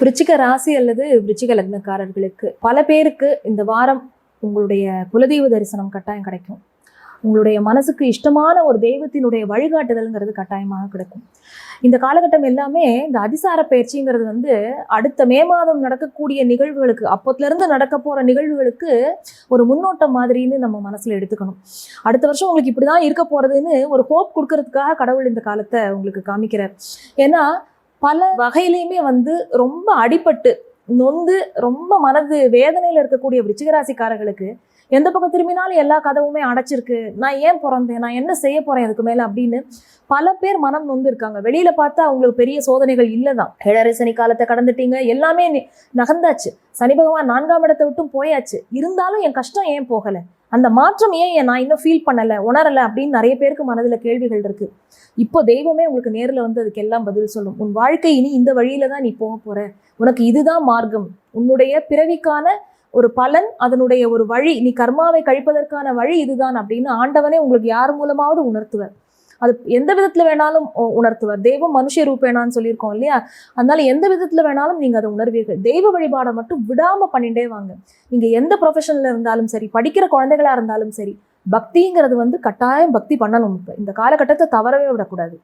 விருச்சிக ராசி அல்லது விருச்சிக லக்னக்காரர்களுக்கு பல பேருக்கு இந்த வாரம் உங்களுடைய குலதெய்வ தரிசனம் கட்டாயம் கிடைக்கும். உங்களுடைய மனசுக்கு இஷ்டமான ஒரு தெய்வத்தினுடைய வழிகாட்டுதல்ங்கிறது கட்டாயமாக கிடைக்கும். இந்த காலகட்டம் எல்லாமே இந்த அதிசார பயிற்சிங்கிறது அடுத்த மே மாதம் நடக்கக்கூடிய நிகழ்வுகளுக்கு, அப்போத்துல இருந்து நடக்க போற நிகழ்வுகளுக்கு ஒரு முன்னோட்டம் மாதிரின்னு நம்ம மனசுல எடுத்துக்கணும். அடுத்த வருஷம் உங்களுக்கு இப்படிதான் இருக்க போறதுன்னு ஒரு ஹோப் கொடுக்கறதுக்காக கடவுள் இந்த காலத்தை உங்களுக்கு காமிக்கிறார். ஏன்னா பல வகையிலையுமே ரொம்ப அடிபட்டு நொந்து ரொம்ப மனது வேதனையில இருக்கக்கூடிய விருச்சிகராசிக்காரர்களுக்கு எந்த பக்கம் திரும்பினாலும் எல்லா கதவுமே அடைச்சிருக்கு, நான் ஏன் பிறந்தேன், நான் என்ன செய்ய போறேன் அதுக்கு மேல அப்படின்னு பல பேர் மனம் நொந்து இருக்காங்க. வெளியில பார்த்தா அவங்களுக்கு பெரிய சோதனைகள் இல்லைதான். ஏழரை சனி காலத்தை கடந்துட்டீங்க, எல்லாமே நகர்ந்தாச்சு, சனி பகவான் 4ஆம் இடத்தை விட்டும் போயாச்சு, இருந்தாலும் என் கஷ்டம் ஏன் போகலை, அந்த மாற்றம் ஏன் நான் இன்னும் ஃபீல் பண்ணலை, உணரலை அப்படின்னு நிறைய பேருக்கு மனதில் கேள்விகள் இருக்கு. இப்போ தெய்வமே உங்களுக்கு நேரில் அதுக்கு எல்லாம் பதில் சொல்லும். உன் வாழ்க்கை இனி இந்த வழியில தான் நீ போக போற, உனக்கு இதுதான் மார்க்கம், உன்னுடைய பிறவிக்கான ஒரு பலன், அதனுடைய ஒரு வழி, நீ கர்மாவை கழிப்பதற்கான வழி இதுதான் அப்படின்னு ஆண்டவனே உங்களுக்கு யார் மூலமாவது உணர்த்துவார். அது எந்த விதத்துல வேணாலும் உணர்த்துவார். தெய்வம் மனுஷ ரூபேனான்னு சொல்லியிருக்கோம் இல்லையா? அதனால எந்த விதத்துல வேணாலும் நீங்க அதை உணர்வீர்கள். தெய்வ வழிபாடை மட்டும் விடாம பண்ணிட்டே வாங்க. நீங்க எந்த ப்ரொஃபஷன்ல இருந்தாலும் சரி, படிக்கிற குழந்தைகளா இருந்தாலும் சரி, பக்திங்கிறது கட்டாயம் பக்தி பண்ணணும். இந்த காலகட்டத்தை தவறவே விடக்கூடாது.